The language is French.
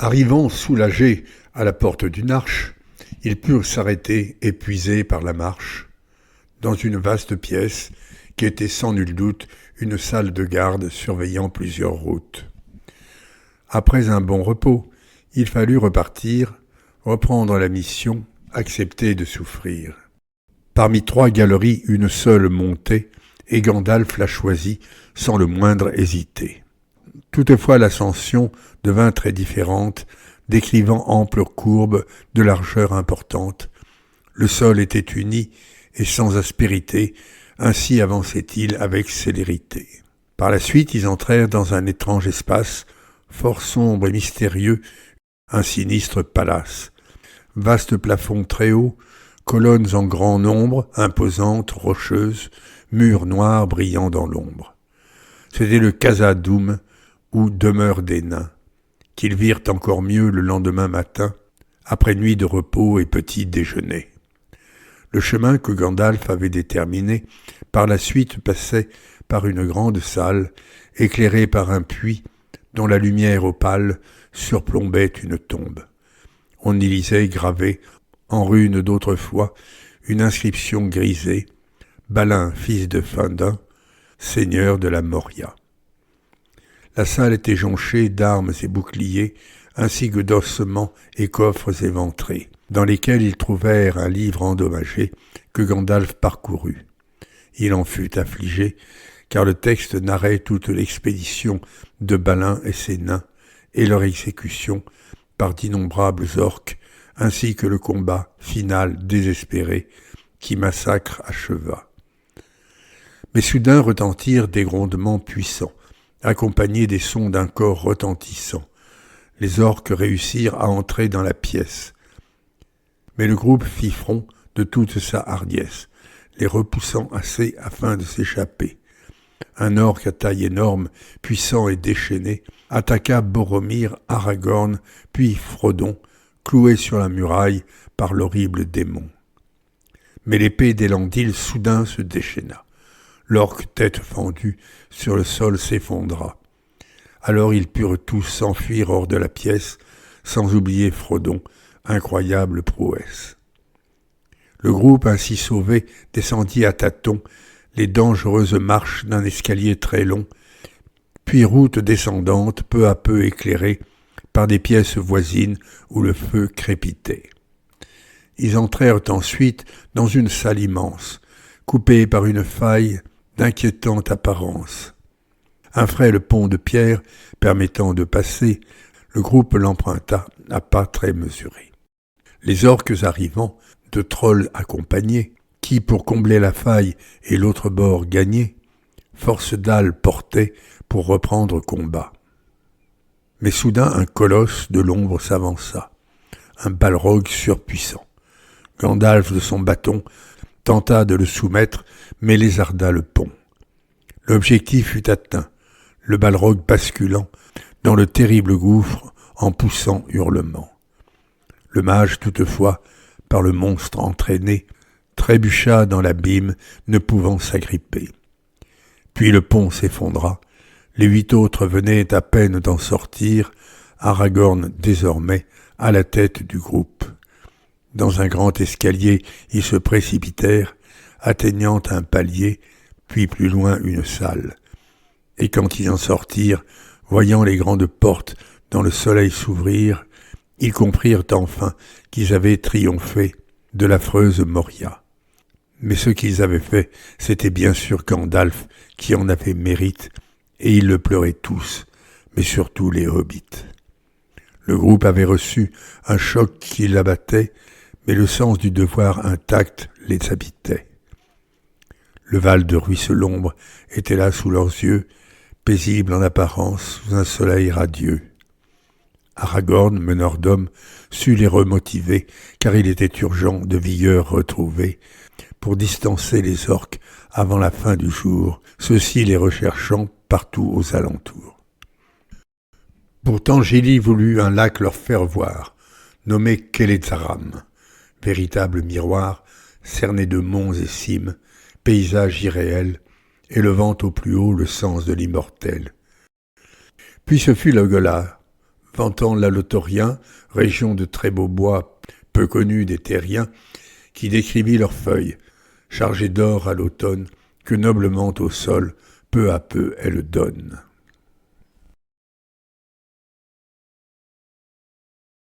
Arrivant soulagés à la porte d'une arche, ils purent s'arrêter, épuisés par la marche, dans une vaste pièce qui était sans nul doute une salle de garde surveillant plusieurs routes. Après un bon repos, il fallut repartir, reprendre la mission, accepter de souffrir. Parmi 3 galeries, une seule montait, et Gandalf la choisit sans le moindre hésiter. Toutefois, l'ascension devint très différente, décrivant amples courbes de largeur importante. Le sol était uni et sans aspérité, ainsi avançait-il avec célérité. Par la suite, ils entrèrent dans un étrange espace, fort sombre et mystérieux, un sinistre palace. Vaste plafond très haut, colonnes en grand nombre, imposantes, rocheuses, murs noirs brillant dans l'ombre. C'était le Khazad-dûm, ou demeure des nains, qu'ils virent encore mieux le lendemain matin, après nuit de repos et petit déjeuner. Le chemin que Gandalf avait déterminé par la suite passait par une grande salle, éclairée par un puits dont la lumière opale surplombait une tombe. On y lisait gravée, en runes d'autrefois, une inscription grisée, « Balin, fils de Findun, seigneur de la Moria ». La salle était jonchée d'armes et boucliers, ainsi que d'ossements et coffres éventrés, dans lesquels ils trouvèrent un livre endommagé que Gandalf parcourut. Il en fut affligé, car le texte narrait toute l'expédition de Balin et ses nains, et leur exécution par d'innombrables orques, ainsi que le combat final désespéré qui massacre acheva. Mais soudain retentirent des grondements puissants, accompagnés des sons d'un corps retentissant. Les orques réussirent à entrer dans la pièce. Mais le groupe fit front de toute sa hardiesse, les repoussant assez afin de s'échapper. Un orque à taille énorme, puissant et déchaîné, attaqua Boromir, Aragorn, puis Frodon, cloués sur la muraille par l'horrible démon. Mais l'épée d'Elendil soudain se déchaîna. L'orque, tête fendue, sur le sol s'effondra. Alors ils purent tous s'enfuir hors de la pièce, sans oublier Frodon, incroyable prouesse. Le groupe ainsi sauvé descendit à tâtons les dangereuses marches d'un escalier très long, puis route descendante peu à peu éclairée par des pièces voisines où le feu crépitait. Ils entrèrent ensuite dans une salle immense, coupée par une faille d'inquiétante apparence. Un frêle pont de pierre permettant de passer, le groupe l'emprunta à pas très mesurés. Les orques arrivant, de trolls accompagnés, qui, pour combler la faille et l'autre bord gagner, force dalles portaient pour reprendre combat. Mais soudain un colosse de l'ombre s'avança, un balrog surpuissant. Gandalf de son bâton tenta de le soumettre, mais lézarda le pont. L'objectif fut atteint, le balrog basculant dans le terrible gouffre en poussant hurlements. Le mage, toutefois, par le monstre entraîné, trébucha dans l'abîme, ne pouvant s'agripper. Puis le pont s'effondra, les 8 autres venaient à peine d'en sortir, Aragorn désormais à la tête du groupe. Dans un grand escalier, ils se précipitèrent, atteignant un palier, puis plus loin une salle. Et quand ils en sortirent, voyant les grandes portes dans le soleil s'ouvrir, ils comprirent enfin qu'ils avaient triomphé de l'affreuse Moria. Mais ce qu'ils avaient fait, c'était bien sûr Gandalf qui en avait mérite, et ils le pleuraient tous, mais surtout les hobbits. Le groupe avait reçu un choc qui l'abattait, mais le sens du devoir intact les habitait. Le Val de Ruisselombre était là sous leurs yeux, paisible en apparence sous un soleil radieux. Aragorn, meneur d'hommes, sut les remotiver, car il était urgent de vigueur retrouvée, pour distancer les orques avant la fin du jour, ceux-ci les recherchant partout aux alentours. Pourtant Gili voulut un lac leur faire voir, nommé Kelezaram, véritable miroir, cerné de monts et cimes, paysage irréel, élevant au plus haut le sens de l'immortel. Puis ce fut Legolas, vantant l'Alotorien, région de très beaux bois peu connue des terriens, qui décrivit leurs feuilles, chargées d'or à l'automne, que noblement au sol, peu à peu elles donnent.